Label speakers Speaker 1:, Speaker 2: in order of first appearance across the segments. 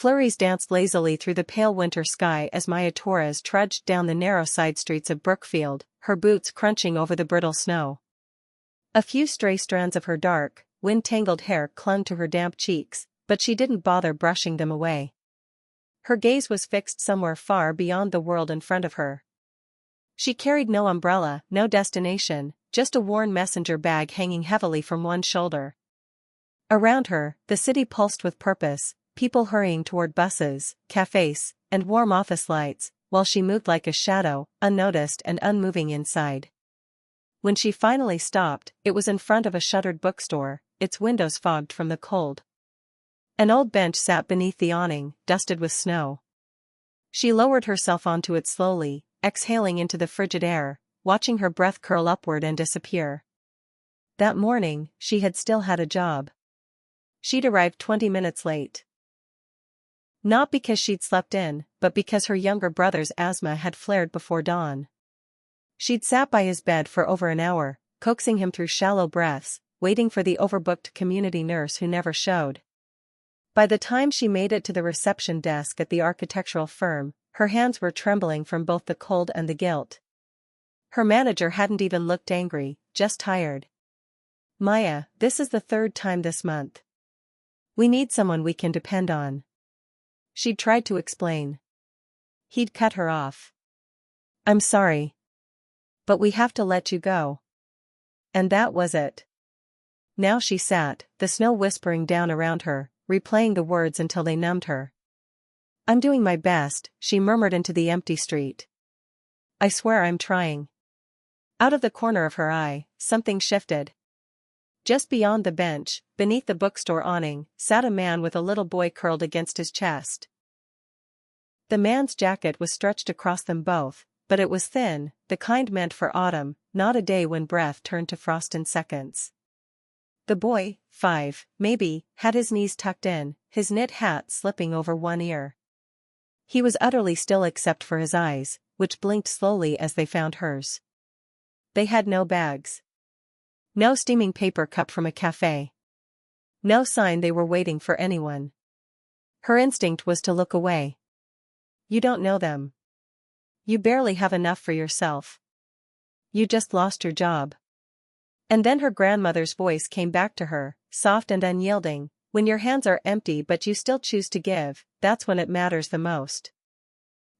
Speaker 1: Flurries danced lazily through the pale winter sky as Maya Torres trudged down the narrow side streets of Brookfield, her boots crunching over the brittle snow. A few stray strands of her dark, wind-tangled hair clung to her damp cheeks, but she didn't bother brushing them away. Her gaze was fixed somewhere far beyond the world in front of her. She carried no umbrella, no destination, just a worn messenger bag hanging heavily from one shoulder. Around her, the city pulsed with purpose, people hurrying toward buses, cafes, and warm office lights, while she moved like a shadow, unnoticed and unmoving inside. When she finally stopped, it was in front of a shuttered bookstore, its windows fogged from the cold. An old bench sat beneath the awning, dusted with snow. She lowered herself onto it slowly, exhaling into the frigid air, watching her breath curl upward and disappear. That morning, she had still had a job. She'd arrived 20 minutes late. Not because she'd slept in, but because her younger brother's asthma had flared before dawn. She'd sat by his bed for over an hour, coaxing him through shallow breaths, waiting for the overbooked community nurse who never showed. By the time she made it to the reception desk at the architectural firm, her hands were trembling from both the cold and the guilt. Her manager hadn't even looked angry, just tired. "Maya, this is the third time this month. We need someone we can depend on." She'd tried to explain. He'd cut her off. "I'm sorry. But we have to let you go." And that was it. Now she sat, the snow whispering down around her, replaying the words until they numbed her. "I'm doing my best," she murmured into the empty street. "I swear I'm trying." Out of the corner of her eye, something shifted. Just beyond the bench, beneath the bookstore awning, sat a man with a little boy curled against his chest. The man's jacket was stretched across them both, but it was thin, the kind meant for autumn, not a day when breath turned to frost in seconds. The boy, 5, maybe, had his knees tucked in, his knit hat slipping over one ear. He was utterly still except for his eyes, which blinked slowly as they found hers. They had no bags. No steaming paper cup from a cafe. No sign they were waiting for anyone. Her instinct was to look away. "You don't know them. You barely have enough for yourself. You just lost your job." And then her grandmother's voice came back to her, soft and unyielding. "When your hands are empty but you still choose to give, that's when it matters the most."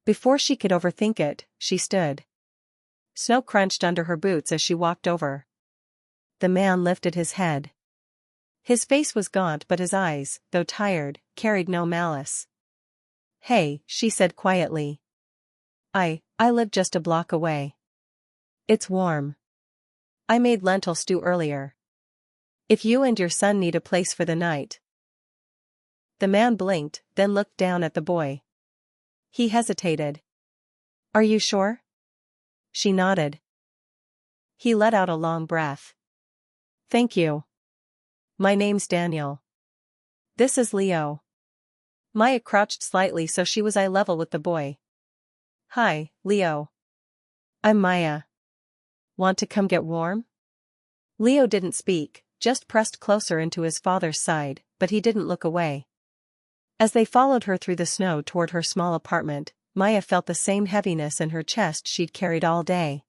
Speaker 1: Before she could overthink it, she stood. Snow crunched under her boots as she walked over. The man lifted his head. His face was gaunt but his eyes, though tired, carried no malice. "Hey," she said quietly. I live just a block away. It's warm. I made lentil stew earlier. If you and your son need a place for the night." The man blinked, then looked down at the boy. He hesitated. "Are you sure?" She nodded. He let out a long breath. "Thank you. My name's Daniel. This is Leo." Maya crouched slightly so she was eye level with the boy. "Hi, Leo. I'm Maya. Want to come get warm?" Leo didn't speak, just pressed closer into his father's side, but he didn't look away. As they followed her through the snow toward her small apartment, Maya felt the same heaviness in her chest she'd carried all day.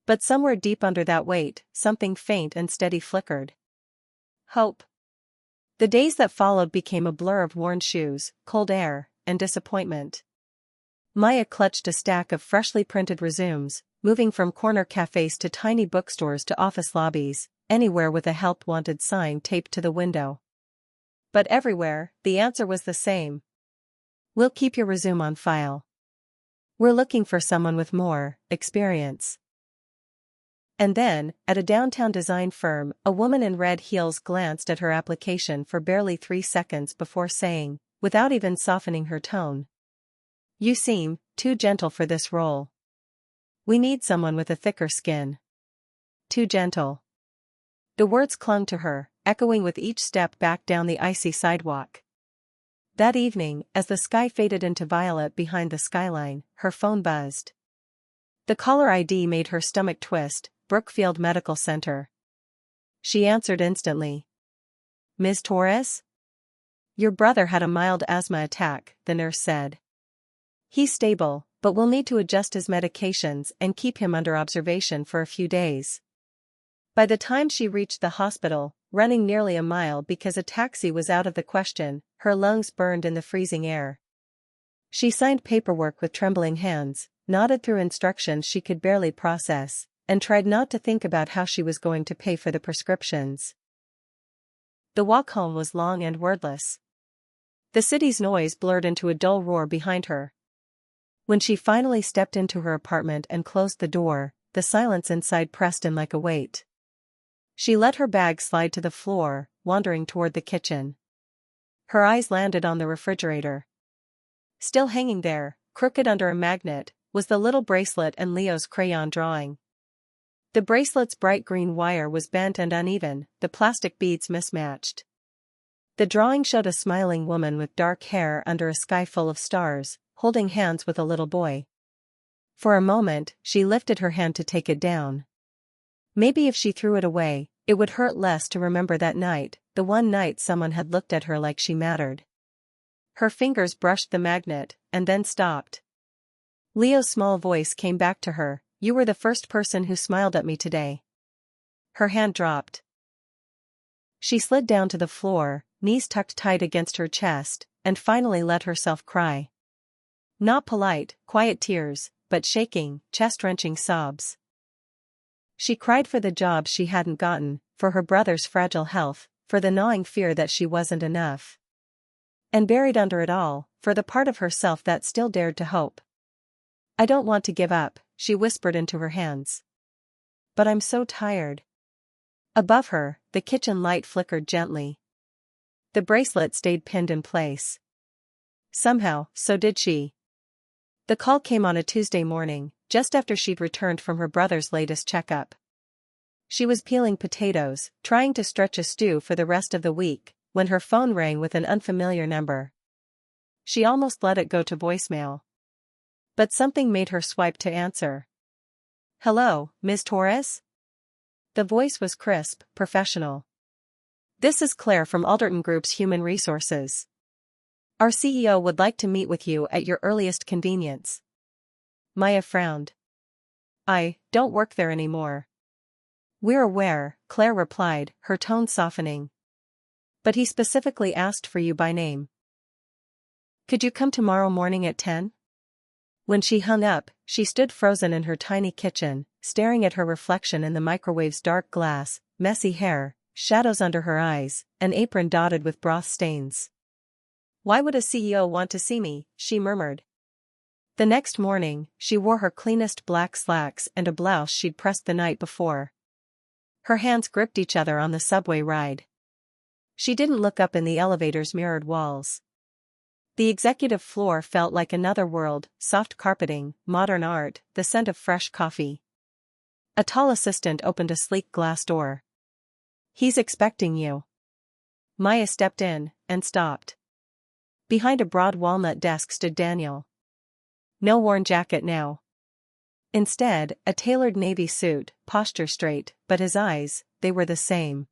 Speaker 1: But somewhere deep under that weight, something faint and steady flickered. Hope. The days that followed became a blur of worn shoes, cold air, and disappointment. Maya clutched a stack of freshly printed resumes, moving from corner cafes to tiny bookstores to office lobbies, anywhere with a help wanted sign taped to the window. But everywhere, the answer was the same. "We'll keep your resume on file. We're looking for someone with more experience." And then, at a downtown design firm, a woman in red heels glanced at her application for barely 3 seconds before saying, without even softening her tone, "You seem too gentle for this role. We need someone with a thicker skin." Too gentle. The words clung to her, echoing with each step back down the icy sidewalk. That evening, as the sky faded into violet behind the Skyline, her phone buzzed. The caller ID made her stomach twist. Brookfield Medical Center. She answered instantly. "Ms. Torres?" Your brother had a mild asthma attack, the nurse said. He's stable, but we'll need to adjust his medications and keep him under observation for a few days. By the time she reached the hospital, running nearly a mile because a taxi was out of the question, her lungs burned in the freezing air. She signed paperwork with trembling hands, nodded through instructions she could barely process, and tried not to think about how she was going to pay for the prescriptions. The walk home was long and wordless. The city's noise blurred into a dull roar behind her. When she finally stepped into her apartment and closed the door, the silence inside pressed in like a weight. She let her bag slide to the floor, wandering toward the kitchen. Her eyes landed on the refrigerator. Still hanging there, crooked under a magnet, was the little bracelet and Leo's crayon drawing. The bracelet's bright green wire was bent and uneven, the plastic beads mismatched. The drawing showed a smiling woman with dark hair under a sky full of stars, holding hands with a little boy. For a moment, she lifted her hand to take it down. Maybe if she threw it away, it would hurt less to remember that night, the one night someone had looked at her like she mattered. Her fingers brushed the magnet, and then stopped. Leo's small voice came back to her, "You were the first person who smiled at me today." Her hand dropped. She slid down to the floor, knees tucked tight against her chest, and finally let herself cry. Not polite, quiet tears, but shaking, chest-wrenching sobs. She cried for the job she hadn't gotten, for her brother's fragile health, for the gnawing fear that she wasn't enough. And buried under it all, for the part of herself that still dared to hope. "I don't want to give up," she whispered into her hands. "But I'm so tired." Above her, the kitchen light flickered gently. The bracelet stayed pinned in place. Somehow, so did she. The call came on a Tuesday morning, just after she'd returned from her brother's latest checkup. She was peeling potatoes, trying to stretch a stew for the rest of the week, when her phone rang with an unfamiliar number. She almost let it go to voicemail. But something made her swipe to answer. "Hello, Ms. Torres?" The voice was crisp, professional. "This is Claire from Alderton Group's Human Resources. Our CEO would like to meet with you at your earliest convenience." Maya frowned. "I don't work there anymore." "We're aware," Claire replied, her tone softening. "But he specifically asked for you by name. Could you come tomorrow morning at 10? When she hung up, she stood frozen in her tiny kitchen, staring at her reflection in the microwave's dark glass, messy hair, shadows under her eyes, an apron dotted with broth stains. "Why would a CEO want to see me?" she murmured. The next morning, she wore her cleanest black slacks and a blouse she'd pressed the night before. Her hands gripped each other on the subway ride. She didn't look up in the elevator's mirrored walls. The executive floor felt like another world, soft carpeting, modern art, the scent of fresh coffee. A tall assistant opened a sleek glass door. "He's expecting you." Maya stepped in, and stopped. Behind a broad walnut desk stood Daniel. No worn jacket now. Instead, a tailored navy suit, posture straight, but his eyes, they were the same.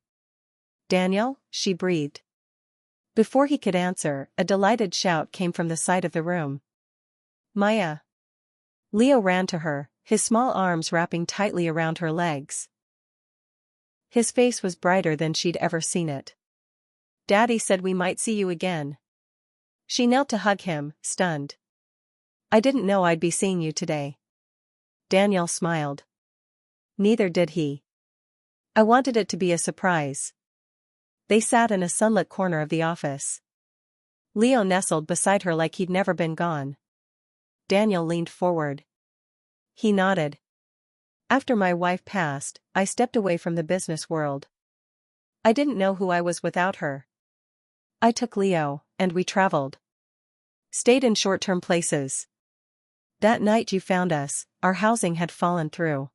Speaker 1: "Daniel?" she breathed. Before he could answer, a delighted shout came from the side of the room. "Maya!" Leo ran to her, his small arms wrapping tightly around her legs. His face was brighter than she'd ever seen it. "Daddy said we might see you again." She knelt to hug him, stunned. "I didn't know I'd be seeing you today." Daniel smiled. Neither did he. "I wanted it to be a surprise." They sat in a sunlit corner of the office. Leo nestled beside her like he'd never been gone. Daniel leaned forward. He nodded. "After my wife passed, I stepped away from the business world. I didn't know who I was without her. I took Leo, and we traveled. Stayed in short-term places. That night you found us, our housing had fallen through.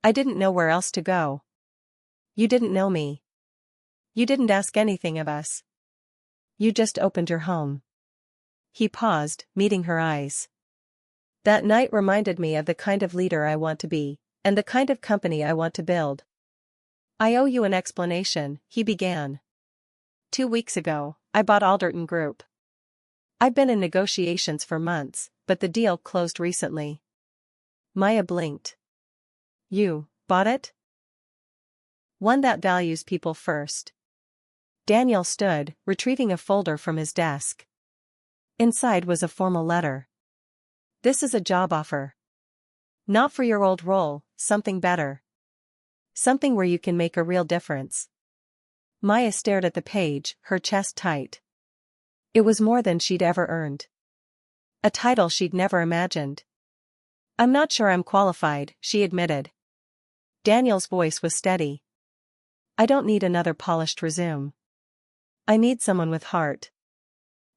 Speaker 1: I didn't know where else to go. You didn't know me. You didn't ask anything of us. You just opened your home." He paused, meeting her eyes. "That night reminded me of the kind of leader I want to be, and the kind of company I want to build." "I owe you an explanation," he began. 2 weeks ago, I bought Alderton Group. I've been in negotiations for months, but the deal closed recently. Maya blinked. You bought it? One that values people first. Daniel stood, retrieving a folder from his desk. Inside was a formal letter. This is a job offer. Not for your old role, something better. Something where you can make a real difference. Maya stared at the page, her chest tight. It was more than she'd ever earned. A title she'd never imagined. I'm not sure I'm qualified, she admitted. Daniel's voice was steady. I don't need another polished resume. I need someone with heart.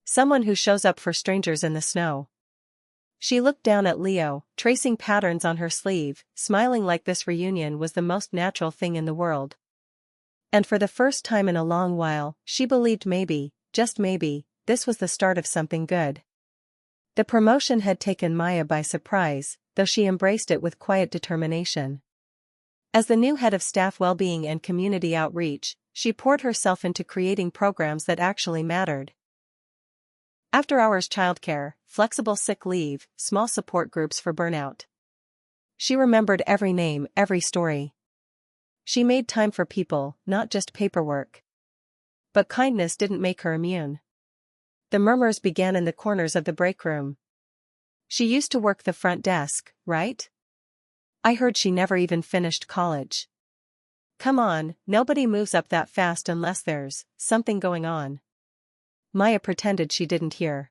Speaker 1: Someone who shows up for strangers in the snow. She looked down at Leo, tracing patterns on her sleeve, smiling like this reunion was the most natural thing in the world. And for the first time in a long while, she believed maybe, just maybe, this was the start of something good. The promotion had taken Maya by surprise, though she embraced it with quiet determination. As the new head of staff well-being and community outreach, she poured herself into creating programs that actually mattered. After-hours childcare, flexible sick leave, small support groups for burnout. She remembered every name, every story. She made time for people, not just paperwork. But kindness didn't make her immune. The murmurs began in the corners of the break room. She used to work the front desk, right? I heard she never even finished college. Come on, nobody moves up that fast unless there's something going on. Maya pretended she didn't hear.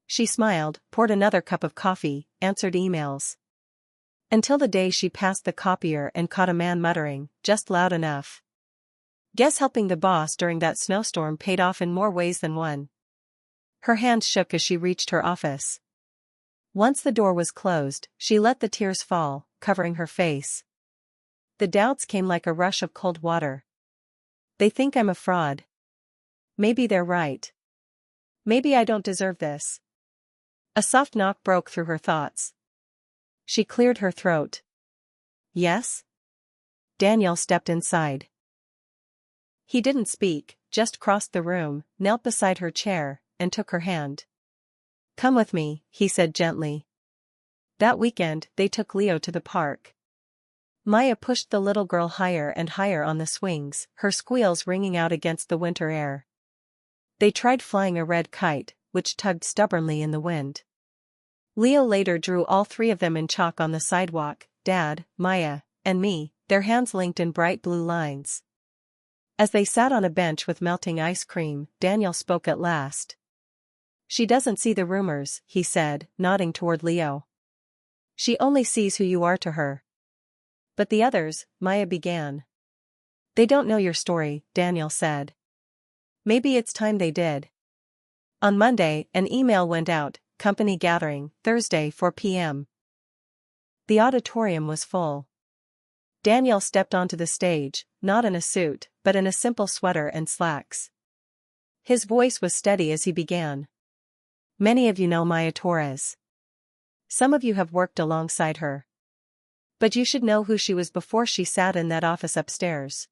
Speaker 1: She smiled, poured another cup of coffee, answered emails. Until the day she passed the copier and caught a man muttering, just loud enough. Guess helping the boss during that snowstorm paid off in more ways than one. Her hand shook as she reached her office. Once the door was closed, she let the tears fall, covering her face. The doubts came like a rush of cold water. They think I'm a fraud. Maybe they're right. Maybe I don't deserve this. A soft knock broke through her thoughts. She cleared her throat. Yes? Daniel stepped inside. He didn't speak, just crossed the room, knelt beside her chair, and took her hand. Come with me, he said gently. That weekend, they took Leo to the park. Maya pushed the little girl higher and higher on the swings, her squeals ringing out against the winter air. They tried flying a red kite, which tugged stubbornly in the wind. Leo later drew all three of them in chalk on the sidewalk, Dad, Maya, and me, their hands linked in bright blue lines. As they sat on a bench with melting ice cream, Daniel spoke at last. She doesn't see the rumors, he said, nodding toward Leo. She only sees who you are to her. But the others, Maya began. They don't know your story, Daniel said. Maybe it's time they did. On Monday, an email went out, company gathering, Thursday 4 p.m. The auditorium was full. Daniel stepped onto the stage, not in a suit, but in a simple sweater and slacks. His voice was steady as he began. Many of you know Maya Torres. Some of you have worked alongside her. But you should know who she was before she sat in that office upstairs.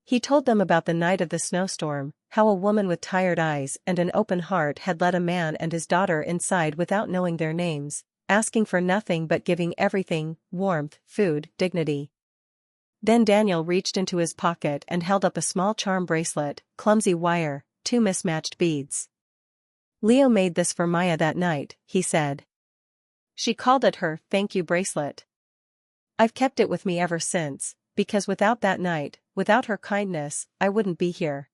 Speaker 1: He told them about the night of the snowstorm, how a woman with tired eyes and an open heart had let a man and his daughter inside without knowing their names, asking for nothing but giving everything, warmth, food, dignity. Then Daniel reached into his pocket and held up a small charm bracelet, clumsy wire, 2 mismatched beads. Leo made this for Maya that night, he said. She called it her thank you bracelet. I've kept it with me ever since, because without that night, without her kindness, I wouldn't be here.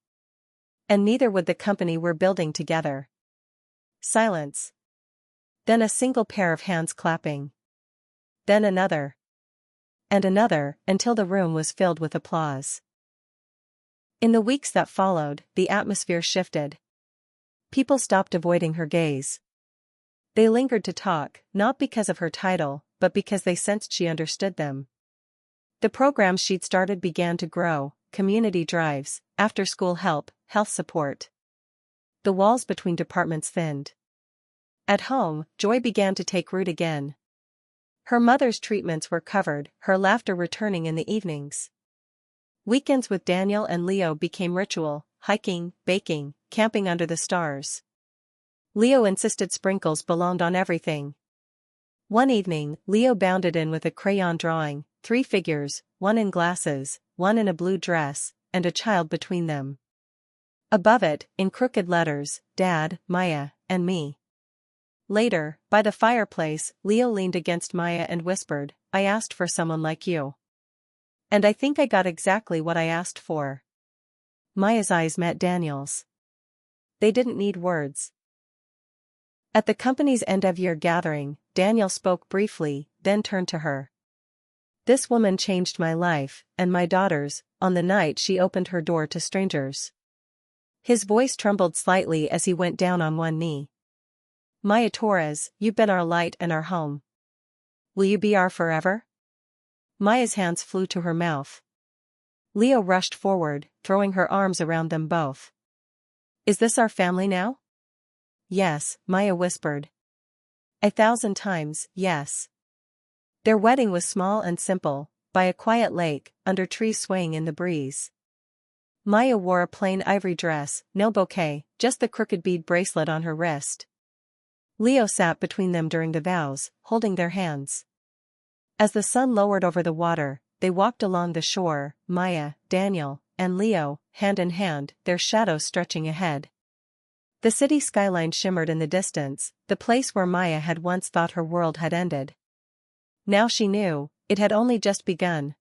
Speaker 1: And neither would the company we're building together. Silence. Then a single pair of hands clapping. Then another. And another, until the room was filled with applause. In the weeks that followed, the atmosphere shifted. People stopped avoiding her gaze. They lingered to talk, not because of her title, but because they sensed she understood them. The programs she'd started began to grow, community drives, after-school help, health support. The walls between departments thinned. At home, joy began to take root again. Her mother's treatments were covered, her laughter returning in the evenings. Weekends with Daniel and Leo became ritual, hiking, baking, camping under the stars. Leo insisted sprinkles belonged on everything. One evening, Leo bounded in with a crayon drawing, 3 figures, one in glasses, one in a blue dress, and a child between them. Above it, in crooked letters, Dad, Maya, and me. Later, by the fireplace, Leo leaned against Maya and whispered, "I asked for someone like you. And I think I got exactly what I asked for." Maya's eyes met Daniel's. They didn't need words. At the company's end-of-year gathering, Daniel spoke briefly, then turned to her. "This woman changed my life, and my daughter's, on the night she opened her door to strangers." His voice trembled slightly as he went down on one knee. "Maya Torres, you've been our light and our home. Will you be our forever?" Maya's hands flew to her mouth. Leo rushed forward, throwing her arms around them both. "Is this our family now?" "Yes," Maya whispered. 1,000 times, yes. Their wedding was small and simple, by a quiet lake, under trees swaying in the breeze. Maya wore a plain ivory dress, no bouquet, just the crooked bead bracelet on her wrist. Leo sat between them during the vows, holding their hands. As the sun lowered over the water, they walked along the shore, Maya, Daniel, and Leo, hand in hand, their shadows stretching ahead. The city skyline shimmered in the distance, the place where Maya had once thought her world had ended. Now she knew, it had only just begun,